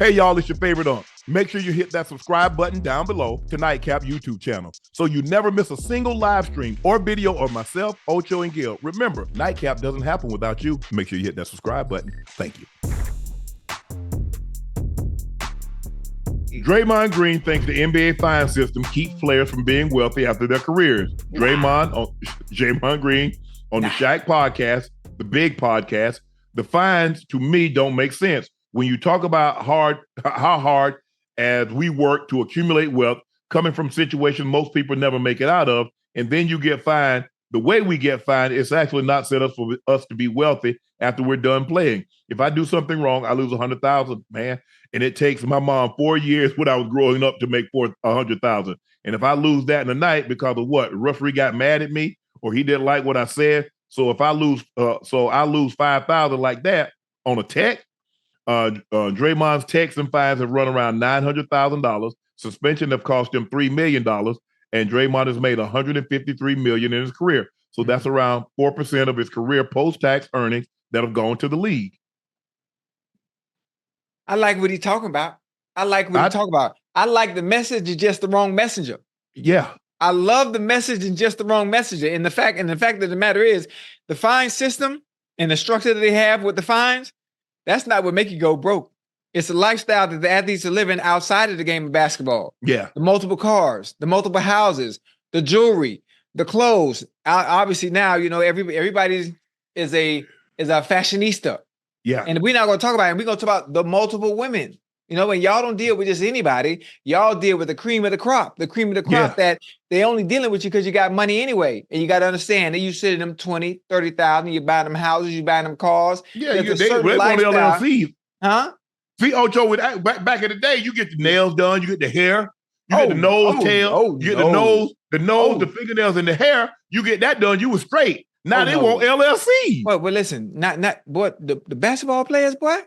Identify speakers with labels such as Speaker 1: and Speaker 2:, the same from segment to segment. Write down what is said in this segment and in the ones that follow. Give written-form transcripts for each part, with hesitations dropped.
Speaker 1: Hey, y'all, it's your favorite Unc. Make sure you hit that subscribe button down below to Nightcap YouTube channel so you never miss a single live stream or video of myself, Ocho, and Gil. Remember, Nightcap doesn't happen without you. Make sure you hit that subscribe button. Thank you. Draymond Green thinks the NBA fine system keeps players from being wealthy after their careers. Draymond Green on the Shaq podcast, the Big Podcast. The fines, to me, don't make sense. When you talk about how hard as we work to accumulate wealth, coming from situations most people never make it out of, and then you get fined, the way we get fined, it's actually not set up for us to be wealthy after we're done playing. If I do something wrong, I lose $100,000, man. And it takes my mom 4 years when I was growing up to make $100,000. And if I lose that in a night because of what? The referee got mad at me or he didn't like what I said. So if I lose, I lose $5,000 like that on a tech. Draymond's techs and fines have run around $900,000. Suspension have cost him $3 million. And Draymond has made $153 million in his career. So that's around 4% of his career post-tax earnings that have gone to the league.
Speaker 2: I like what he's talking about. I like the message is just the wrong messenger.
Speaker 1: Yeah.
Speaker 2: I love the message and just the wrong messenger. And the fact of the matter is the fine system and the structure that they have with the fines, that's not what make you go broke. It's a lifestyle that the athletes are living outside of the game of basketball.
Speaker 1: Yeah.
Speaker 2: The multiple cars, the multiple houses, the jewelry, the clothes. Obviously now, everybody is a fashionista.
Speaker 1: Yeah.
Speaker 2: And we're not going to talk about it. We're going to talk about the multiple women. And y'all don't deal with just anybody. Y'all deal with the cream of the crop. The cream of the crop that they only dealing with you because you got money anyway. And you got to understand that you sit in them 20, 30,000, you buy them houses, you buy them cars.
Speaker 1: Yeah, they want LLCs.
Speaker 2: Huh?
Speaker 1: See, Ocho, back in the day, you get the nails done, you get the hair, you get the nose, tail, you get the nose, the fingernails, and the hair. You get that done, you were straight. Now they want LLC.
Speaker 2: Well, listen, not boy, the basketball players, boy.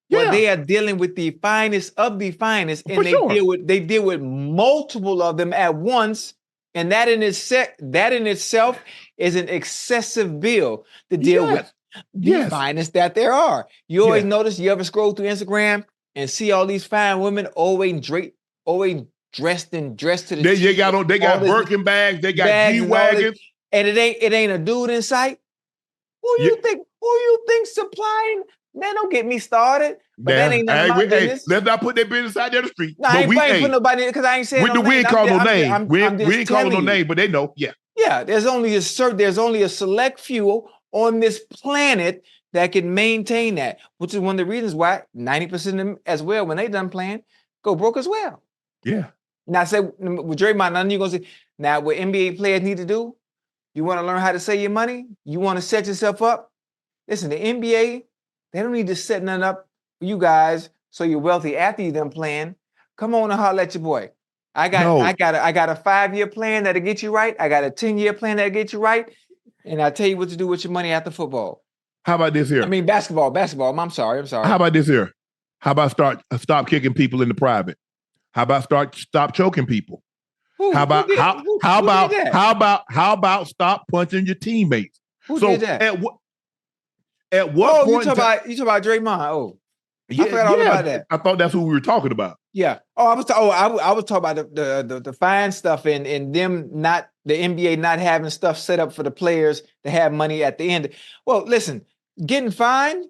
Speaker 2: Yeah. Well, they are dealing with the finest of the finest, and they deal with multiple of them at once, and that in itself is an excessive bill to deal with the finest that there are. You always notice, you ever scroll through Instagram and see all these fine women always dressed to the
Speaker 1: they got Birkin bags, they got G-Wagons.
Speaker 2: And it ain't a dude in sight. Who you think supplying? Man, don't get me started. But that ain't none of my business.
Speaker 1: Let's not put their business out there the street.
Speaker 2: No, I ain't put nobody because I ain't saying no name.
Speaker 1: We ain't calling no name. We ain't calling no name, but they know. Yeah.
Speaker 2: Yeah, there's only a select few on this planet that can maintain that, which is one of the reasons why 90% of them as well, when they done playing, go broke as well.
Speaker 1: Yeah.
Speaker 2: Now I said with Draymond, none of you gonna say, now what NBA players need to do, you want to learn how to save your money? You want to set yourself up? Listen, the NBA, they don't need to set nothing up for you guys so you're wealthy after you done playing. Come on and holler at your boy. I got a 5-year plan that'll get you right. I got a 10-year plan that'll get you right. And I'll tell you what to do with your money after football.
Speaker 1: How about this here?
Speaker 2: I mean basketball. I'm sorry.
Speaker 1: How about this here? How about stop kicking people in the private? How about stop choking people? How about stop punching your teammates?
Speaker 2: Who did that?
Speaker 1: At what point?
Speaker 2: You talking about Draymond? Oh, I forgot all about that.
Speaker 1: I thought that's who we were talking about.
Speaker 2: Yeah. I was talking about the fine stuff and them not, the NBA not having stuff set up for the players to have money at the end. Well, listen, getting fined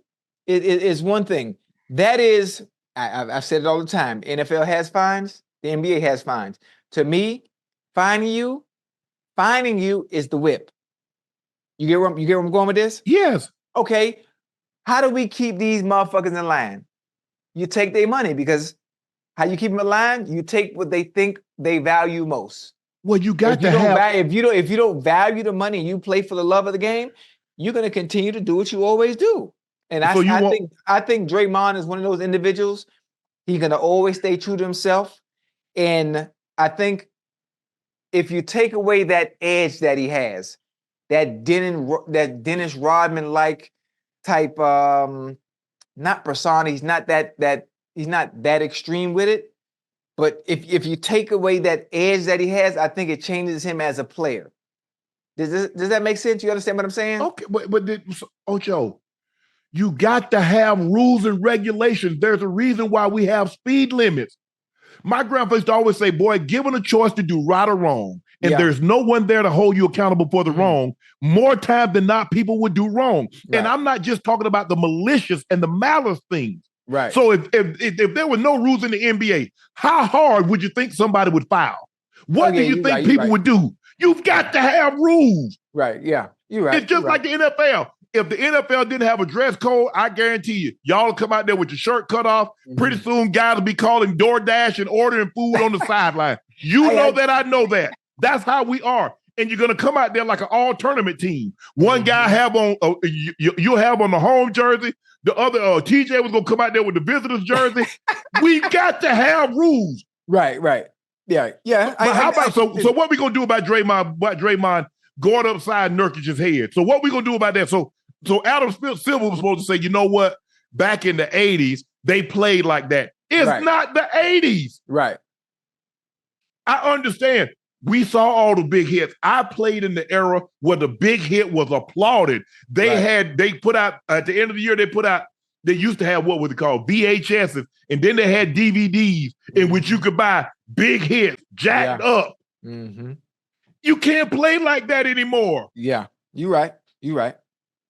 Speaker 2: is one thing. That is, I've said it all the time. NFL has fines. The NBA has fines. To me, fining you is the whip. You get where I'm going with this?
Speaker 1: Yes.
Speaker 2: Okay. How do we keep these motherfuckers in line? You take their money, because how you keep them in line? You take what they think they value most.
Speaker 1: Well, you got to have.
Speaker 2: If you don't value the money, you play for the love of the game, you're going to continue to do what you always do. And I think Draymond is one of those individuals. He's going to always stay true to himself. And I think if you take away that edge that he has, that Dennis Rodman-like type, not persona, he's not that extreme with it. But if you take away that edge that he has, I think it changes him as a player. Does that make sense? You understand what I'm saying?
Speaker 1: Okay, but Ocho, You got to have rules and regulations. There's a reason why we have speed limits. My grandfather used to always say, boy, given a choice to do right or wrong, and there's no one there to hold you accountable for the wrong, more time than not, people would do wrong. Right. And I'm not just talking about the malicious and the malice things.
Speaker 2: Right.
Speaker 1: So if there were no rules in the NBA, how hard would you think somebody would foul? What do you think people would do? You've got to have rules.
Speaker 2: Right, yeah. You're right.
Speaker 1: It's just like the NFL. If the NFL didn't have a dress code, I guarantee you, y'all will come out there with your shirt cut off. Pretty soon, guys will be calling DoorDash and ordering food on the sideline. You know that, I know that. That's how we are. And you're going to come out there like an all-tournament team. One guy have on, you'll have on the home jersey. The other, TJ was going to come out there with the visitor's jersey. We got to have rules.
Speaker 2: Right. Yeah.
Speaker 1: So what we going to do about Draymond going upside Nurkic's head? So what we going to do about that? So Adam Silver was supposed to say, you know what? Back in the 80s, they played like that. It's not the 80s.
Speaker 2: Right.
Speaker 1: I understand. We saw all the big hits. I played in the era where the big hit was applauded. They put out, at the end of the year, they used to have what was it called? VHSs. And then they had DVDs in which you could buy big hits, jacked up.
Speaker 2: Mm-hmm.
Speaker 1: You can't play like that anymore.
Speaker 2: Yeah, you're right.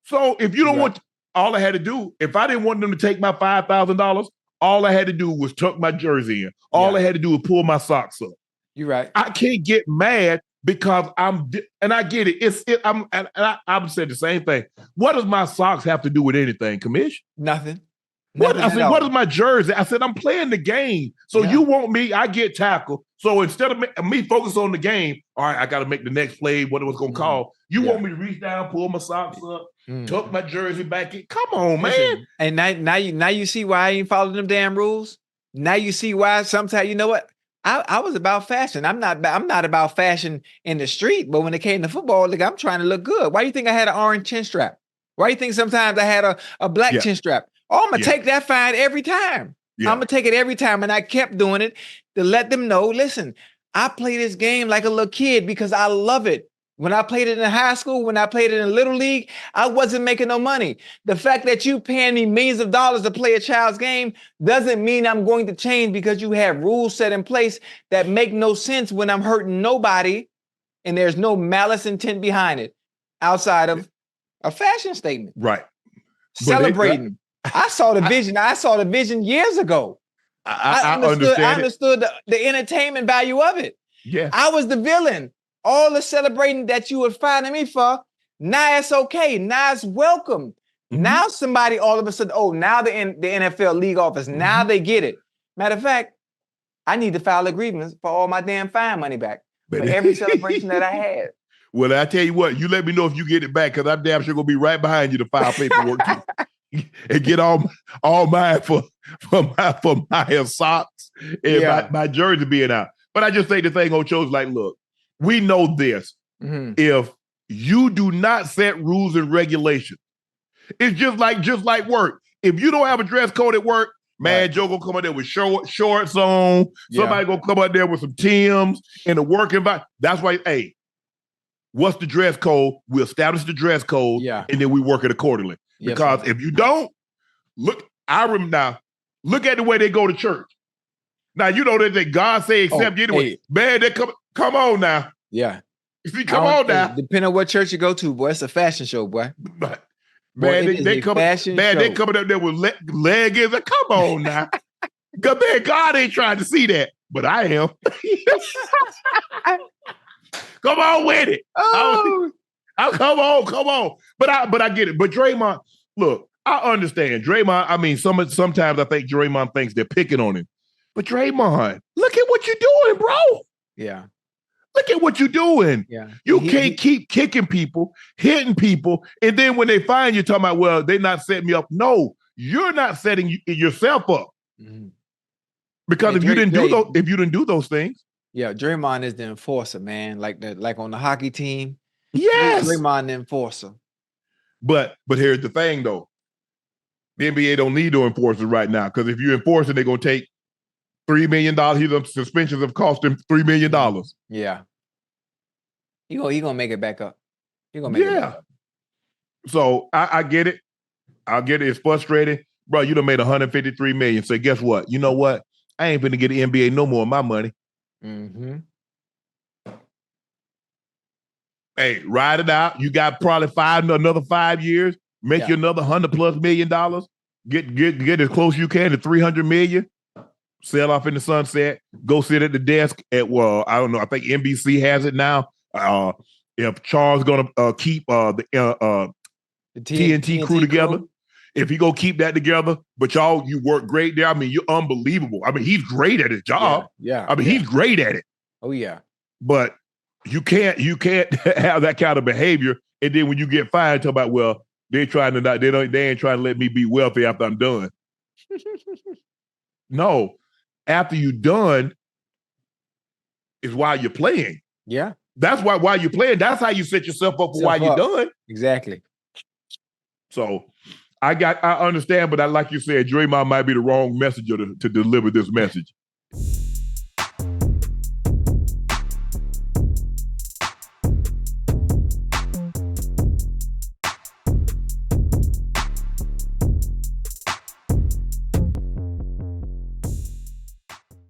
Speaker 1: So if you don't want, all I had to do, if I didn't want them to take my $5,000, all I had to do was tuck my jersey in. All I had to do was pull my socks up.
Speaker 2: You're right.
Speaker 1: I can't get mad because and I get it. I'm saying the same thing. What does my socks have to do with anything, Commish?
Speaker 2: Nothing.
Speaker 1: What is my jersey? I said, I'm playing the game. So you want me, I get tackled. So instead of me focus on the game, all right, I got to make the next play, what it was going to call. You want me to reach down, pull my socks up, tuck my jersey back in. Come on, man.
Speaker 2: And now you see why I ain't following them damn rules. Now you see why sometimes, you know what? I was about fashion. I'm not about fashion in the street, but when it came to football, like, I'm trying to look good. Why do you think I had an orange chin strap? Why do you think sometimes I had a black chin strap? Oh, I'm going to take that fine every time. I'm going to take it every time. And I kept doing it to let them know, listen, I play this game like a little kid because I love it. When I played it in high school, when I played it in Little League, I wasn't making no money. The fact that you paying me millions of dollars to play a child's game doesn't mean I'm going to change because you have rules set in place that make no sense when I'm hurting nobody and there's no malice intent behind it outside of a fashion statement.
Speaker 1: Right.
Speaker 2: Celebrating. I saw the vision years ago. I understood the entertainment value of it.
Speaker 1: Yeah.
Speaker 2: I was the villain. All the celebrating that you were finding me for, now it's okay. Now it's welcome. Now somebody all of a sudden, now the NFL league office, now they get it. Matter of fact, I need to file a grievance for all my damn fine money back for every celebration that I had.
Speaker 1: Well, I tell you what, you let me know if you get it back because I'm damn sure going to be right behind you to file paperwork and get all mine for my socks and my jersey being out. But I just say the thing, Ocho's like, look, we know this. If you do not set rules and regulations, it's just like work. If you don't have a dress code at work, man, Joe gonna come out there with shorts on. Somebody gonna come out there with some Timbs in the work environment. That's why, hey, what's the dress code? We establish the dress code, and then we work it accordingly. Because if you don't, look at the way they go to church. Now, you know that God say accept you anyway. Hey. Man, they come on now.
Speaker 2: Yeah.
Speaker 1: You see, come on now.
Speaker 2: Depending on what church you go to, boy, it's a fashion show, boy.
Speaker 1: But, man, they coming up there with leggings. Come on now. Because, man, God ain't trying to see that. But I am. Come on with it. Come on. But I get it. But Draymond, look, I understand. Draymond, I mean, sometimes I think Draymond thinks they're picking on him. But Draymond, look at what you're doing, bro.
Speaker 2: Yeah.
Speaker 1: Look at what you're doing.
Speaker 2: Yeah.
Speaker 1: You can't keep kicking people, hitting people, and then when they find you talking about, well, they're not setting me up. No, you're not setting yourself up. Because if you didn't do those things.
Speaker 2: Yeah, Draymond is the enforcer, man. Like on the hockey team.
Speaker 1: Yes.
Speaker 2: Draymond the enforcer.
Speaker 1: But here's the thing, though. The NBA don't need no enforcers right now, because if you enforce it, they're gonna take $3 million. His suspensions have cost him $3 million.
Speaker 2: Yeah. He gonna make it back up. He gonna make it back up.
Speaker 1: So I get it. I'll get it. It's frustrating. Bro, you done made $153 million. So guess what? You know what? I ain't finna get the NBA no more of my money.
Speaker 2: Mm-hmm.
Speaker 1: Hey, ride it out. You got probably another 5 years. Make you another $100+ million. Get as close as you can to $300 million. Sell off in the sunset. Go sit at the desk at I don't know. I think NBC has it now. If Charles gonna keep the TNT crew together, if he go keep that together, but you work great there. I mean, you're unbelievable. I mean, he's great at his job.
Speaker 2: Yeah.
Speaker 1: I mean, he's great at it.
Speaker 2: Oh yeah.
Speaker 1: But you can't have that kind of behavior. And then when you get fired, talk about, well, they ain't trying to let me be wealthy after I'm done. No, after you're done is while you're playing.
Speaker 2: Yeah.
Speaker 1: That's why while you're playing, that's how you set yourself up for while you're done.
Speaker 2: Exactly.
Speaker 1: So I understand, but like you said, Draymond might be the wrong messenger to deliver this message.